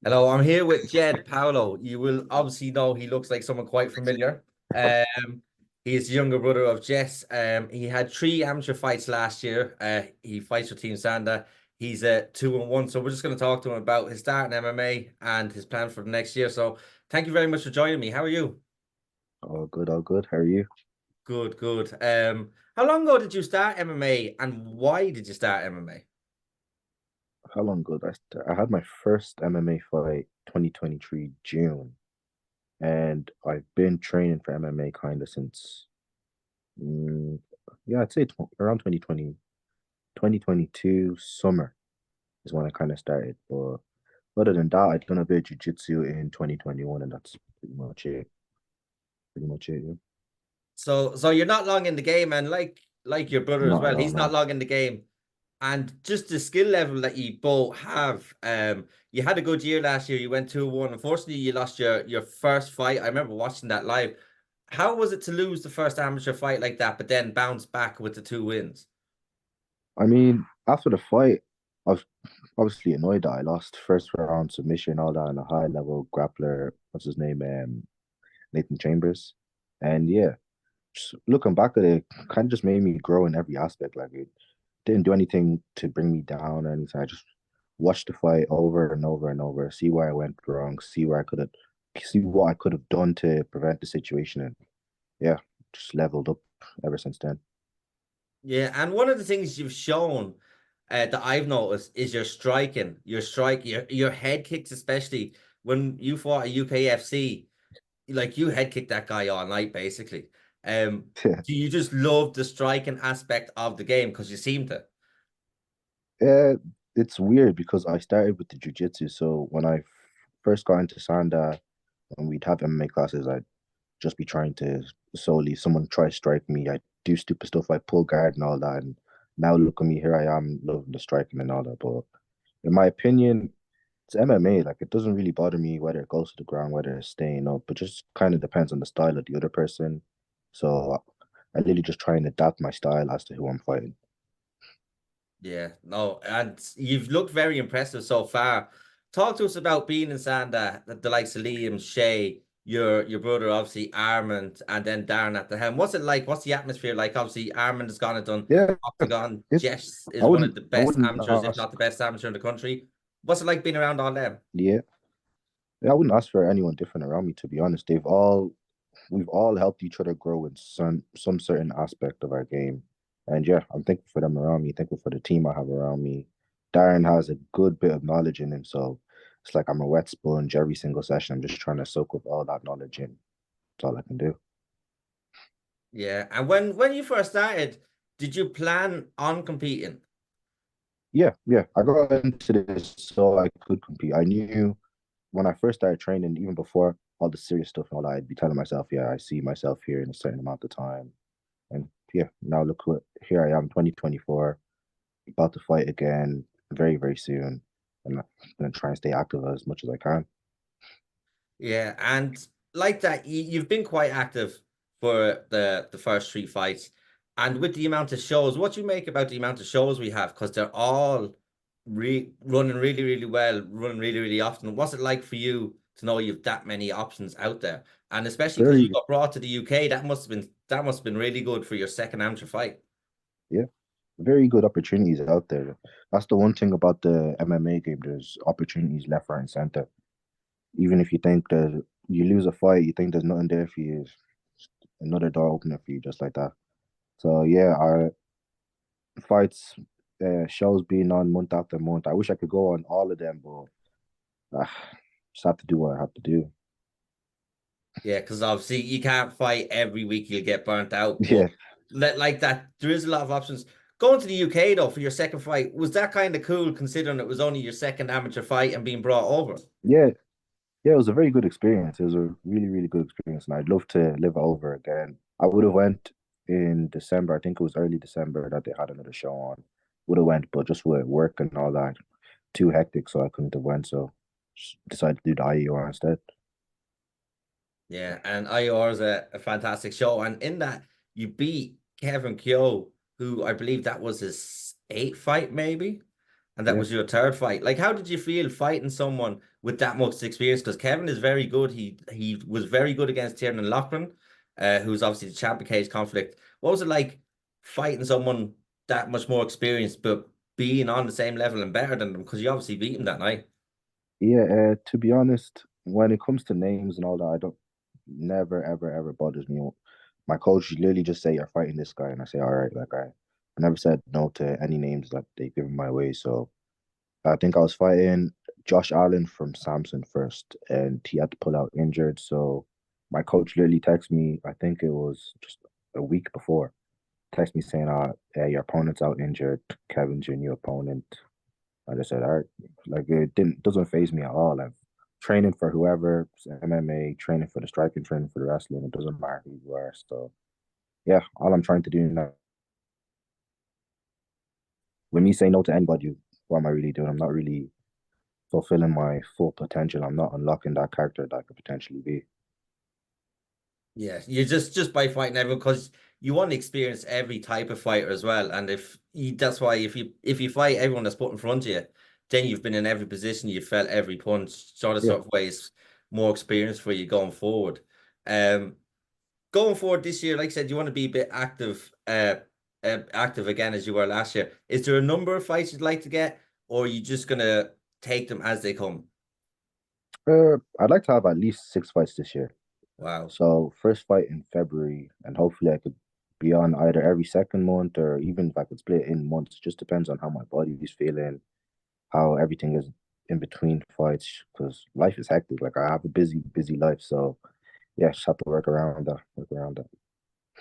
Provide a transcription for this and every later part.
Hello, I'm here with Jede Paulo. You will obviously know he looks like someone quite familiar. He is the younger brother of Jess. He had three amateur fights last year. He fights for Team Sanda. He's 2-1. So we're just going to talk to him about his start in MMA and his plan for the next year. So thank you very much for joining me. How are you? All good, all good. How are you? Good, good. How long ago did you start MMA and why did you start MMA? How long ago did I start? I had my first MMA fight 2023 June, and I've been training for MMA kind of since, mm, yeah, I'd say tw around 2022 summer is when I kind of started. But other than that, I'd done a bit of jiu-jitsu in 2021, and that's pretty much it. Pretty much it, yeah. So you're not long in the game, and like your brother as Not at well, all, he's not no. long in the game. And just the skill level that you both have, you had a good year last year. You went 2-1. Unfortunately, you lost your first fight. I remember watching that live. How was it to lose the first amateur fight like that, but then bounce back with the two wins? I mean, after the fight, I was obviously annoyed that I lost first round submission, all that, and a high level grappler. What's his name? Nathan Chambers. And yeah, just looking back at it, kind of just made me grow in every aspect. Like it didn't do anything to bring me down or anything. I just watched the fight over and over and over, see where I went wrong, see what I could have done to prevent the situation, and yeah, just leveled up ever since then. Yeah, and one of the things you've shown that I've noticed is your striking, your head kicks, especially when you fought at UKFC. Like you head kicked that guy all night, basically. Do you just love the striking aspect of the game? Because you seem to. Yeah, it's weird because I started with the jujitsu. So when I first got into Sanda, when we'd have MMA classes, I'd just be trying to solely someone try to strike me. I do stupid stuff like pull guard and all that. And now look at me, here I am loving the striking and all that. But in my opinion, it's MMA. Like it doesn't really bother me whether it goes to the ground, whether it's staying up. It just kind of depends on the style of the other person. So I literally just try and adapt my style as to who I'm fighting. Yeah, no, and you've looked very impressive so far. Talk to us about being in Sanda, the likes of Liam, Shay, your brother, obviously Armand, and then Darren at the helm. What's it like? What's the atmosphere like? Obviously, Armand has gone and done Yeah, Octagon. it's Jess is one of the I best wouldn't amateurs, if ask. not the best amateur in the country. What's it like being around all them? Yeah, yeah, I wouldn't ask for anyone different around me, to be honest. We've all helped each other grow in some certain aspect of our game. And yeah, I'm thankful for them around me, thankful for the team I have around me. Darren has a good bit of knowledge in him, so it's like I'm a wet sponge every single session. I'm just trying to soak up all that knowledge in. That's all I can do. Yeah, and when you first started, did you plan on competing? Yeah, yeah. I got into this so I could compete. I knew when I first started training, even before all the serious stuff and all that, I'd be telling myself, yeah, I see myself here in a certain amount of time. And yeah, now look what here I am, 2024, about to fight again very, very soon. And I'm gonna try and stay active as much as I can. Yeah, and like that, you've been quite active for the first three fights, and with the amount of shows, what do you make about the amount of shows we have? Because they're all running really, really well, running really, really often. What's it like for you to know you've that many options out there, and especially because you Very, got brought to the UK, that must have been really good for your second amateur fight. yeah, very good opportunities out there. That's the one thing about the MMA game. There's opportunities left, right, and center. Even if you think that you lose a fight, you think there's nothing there for you, another door opening for you just like that. So yeah, our fights, shows being on month after month. I wish I could go on all of them, but just have to do what I have to do. Yeah, because obviously you can't fight every week, you'll get burnt out. But Yeah, like that, there is a lot of options. Going to the UK though for your second fight, was that kind of cool considering it was only your second amateur fight and being brought over? yeah, yeah. It was a very good experience. It was a really, really good experience, and I'd love to live it over again. I would have went in December. I think it was early December that they had another show on. Would have went, but just with work and all that, too hectic, so I couldn't have went. So just decided to do the IUR instead. Yeah, and IR is a fantastic show. And in that, you beat Kevin Keogh, who I believe that was his eighth fight, maybe. and that Yeah, was your third fight. Like, how did you feel fighting someone with that much experience? Because Kevin is very good. He was very good against Tiernan Loughran, who's obviously the champ of Cage Conflict. What was it like fighting someone that much more experienced, but being on the same level and better than them? Because you obviously beat him that night. yeah. To be honest, when it comes to names and all that, I don't never ever ever bothers me. My coach literally just say you're fighting this guy, and I say all right. Like I never said no to any names that they give my way. So I think I was fighting Josh Allen from Samson first, and he had to pull out injured. So my coach literally texted me. I think it was just a week before. Text me saying, yeah, your opponent's out injured. Kevin's your new opponent." I just said, "All right." Like it didn't doesn't phase me at all. I'm training for whoever, MMA, training for the striking, training for the wrestling. It doesn't matter who you are. So yeah, all I'm trying to do now, when me say no to anybody, what am I really doing? I'm not really fulfilling my full potential. I'm not unlocking that character that I could potentially be. Yeah, you just by fighting everyone because you want to experience every type of fighter as well. And if you, that's why if you fight everyone that's put in front of you, then you've been in every position, you've felt every punch. Yeah. Sort of ways more experience for you going forward. Um, Going forward this year, like I said, you want to be a bit active again as you were last year. Is there a number of fights you'd like to get, or are you just gonna take them as they come? I'd like to have at least 6 fights this year. Wow. So first fight in February, and hopefully I could be on either every second month or even if I could split it in months. Just depends on how my body is feeling, how everything is in between fights. Because life is hectic. Like I have a busy life. So yeah, just have to work around that. Work around that.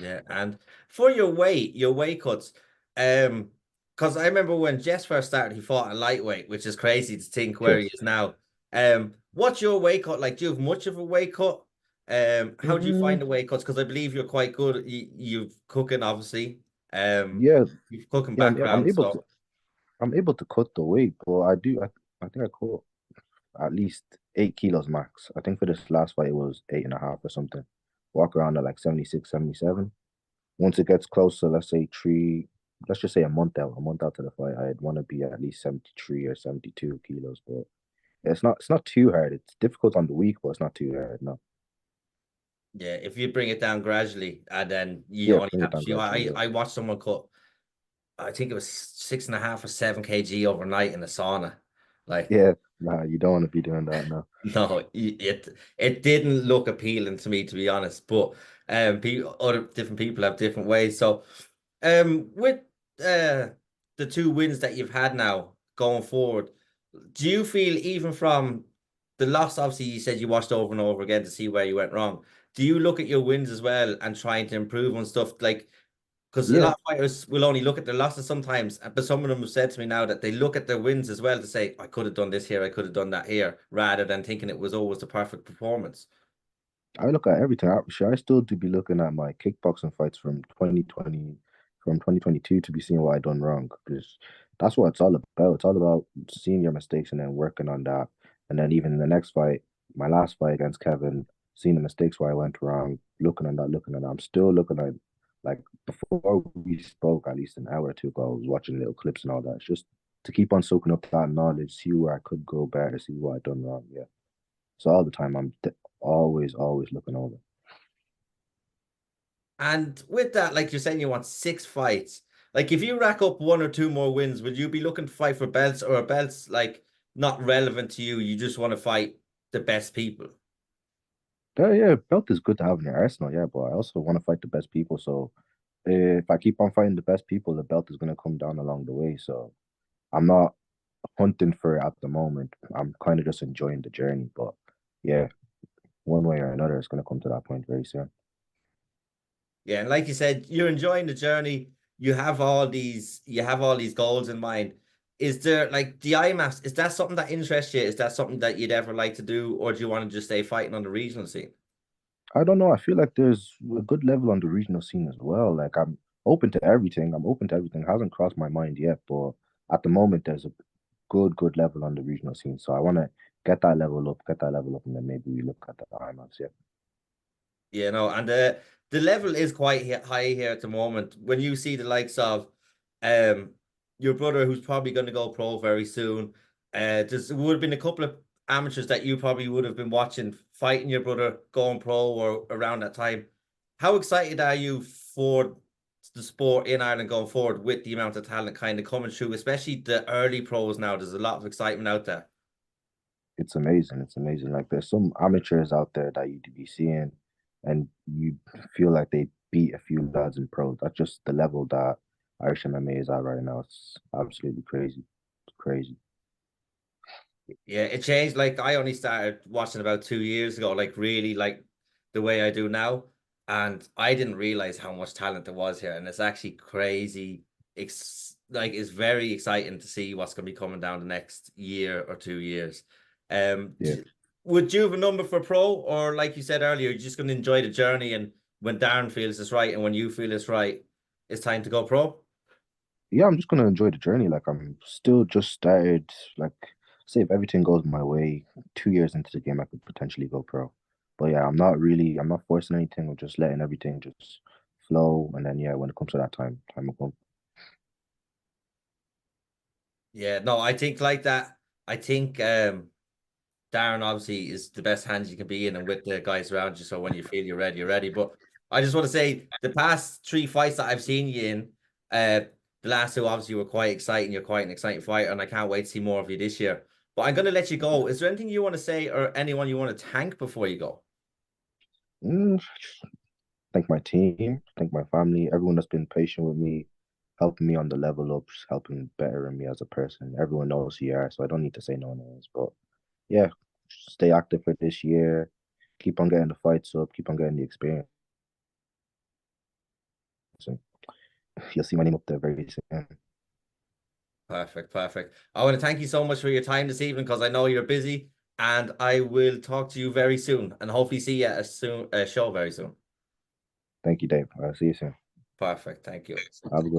Yeah, and for your weight cuts, because I remember when Jess first started, he fought a lightweight, which is crazy to think where he Yes. is now. What's your weight cut like? Do you have much of a weight cut? How do you Mm, find the weight cuts? Because I believe you're quite good. You've cooking, obviously. Um, yeah, you've cooking yeah. I'm background, able so to. I'm able to cut the weight, but I do. I think I cut at least 8 kilos max. I think for this last fight it was 8.5 or something. Walk around at like 76, 77. Once it gets closer, let's say let's just say a month out to the fight, I'd want to be at least 73 or 72 kilos. But it's not too hard. It's difficult on the week, but it's not too hard. No. yeah, if you bring it down gradually, and then you Yeah, only bring it have down to. gradually. Yeah. I watched someone cut. I think it was 6.5 or 7 kg overnight in the sauna. Like, Yeah, nah, you don't want to be doing that now. no, it didn't look appealing to me, to be honest. But people, other different people have different ways. So, with the two wins that you've had now going forward, do you feel even from the loss? Obviously, you said you watched over and over again to see where you went wrong. Do you look at your wins as well and trying to improve on stuff like? Because a Yeah, lot of fighters will only look at their losses sometimes, but some of them have said to me now that they look at their wins as well to say, I could have done this here, I could have done that here, rather than thinking it was always the perfect performance. I look at everything. I still do be looking at my kickboxing fights from 2020, from 2022 to be seeing what I done wrong because that's what it's all about. It's all about seeing your mistakes and then working on that. And then even in the next fight, my last fight against Kevin, seeing the mistakes where I went wrong, looking at that. I'm still looking at like before we spoke at least an hour or two ago, I was watching little clips and all that. It's just to keep on soaking up that knowledge, see where I could go better, see what I done wrong. Yeah. So all the time, always looking over. And with that, like you're saying, you want 6 fights. Like if you rack up one or two more wins, would you be looking to fight for belts or are belts like not relevant to you? You just want to fight the best people. Yeah, belt is good to have in your arsenal, yeah, but I also want to fight the best people. So if I keep on fighting the best people, the belt is gonna come down along the way. So I'm not hunting for it at the moment. I'm kind of just enjoying the journey. But yeah, one way or another, it's gonna come to that point very soon. Yeah, and like you said, you're enjoying the journey. You have all these goals in mind. Is there like the IMAS, is that something that interests you? Is that something that you'd ever like to do, or do you want to just stay fighting on the regional scene? I don't know. I feel like there's a good level on the regional scene as well. Like I'm open to everything. I'm open to everything. It hasn't crossed my mind yet, but at the moment, there's a good level on the regional scene. So I want to get that level up, and then maybe we look at the IMAX. Yeah. You know, and the level is quite high here at the moment. When you see the likes of um your brother who's probably going to go pro very soon. There would have been a couple of amateurs that you probably would have been watching fighting your brother going pro or around that time. How excited are you for the sport in Ireland going forward with the amount of talent kind of coming through, especially the early pros now? There's a lot of excitement out there. It's amazing. It's amazing. Like there's some amateurs out there that you'd be seeing, and you feel like they beat a few lads in pro. That's just the level that Irish MMA is at right now. It's absolutely crazy. It's crazy. Yeah, it changed. Like I only started watching about 2 years ago, like really like the way I do now. And I didn't realize how much talent there was here. And it's actually crazy. Like it's very exciting to see what's going to be coming down the next year or 2 years. Yeah. Would you have a number for pro, or like you said earlier, you're just going to enjoy the journey, and when Darren feels it's right and when you feel it's right, it's time to go pro? Yeah, I'm just gonna enjoy the journey. Like I'm still just started. Like, say if everything goes my way, 2 years into the game, I could potentially go pro. But yeah, I'm not forcing anything. I'm just letting everything just flow. And then yeah, when it comes to that time will come. Yeah, no, I think like that. I think Darren obviously is the best hands you can be in and with the guys around you. So when you feel you're ready, you're ready. But I just want to say the past three fights that I've seen you in, the last two obviously were quite exciting. You're quite an exciting fighter, and I can't wait to see more of you this year. But I'm gonna let you go. Is there anything you want to say or anyone you want to thank before you go? Mm, thank my team, thank my family, everyone that's been patient with me, helping me on the level ups, helping better me as a person. Everyone knows who you are, so I don't need to say no names. But yeah, stay active for this year. Keep on getting the fights up. Keep on getting the experience. And you'll see my name up there very soon. Perfect, perfect. I want to thank you so much for your time this evening because I know you're busy, and I will talk to you very soon, and hopefully see you at a show very soon. Thank you, Dave. I'll see you soon. Perfect. Thank you. Have a good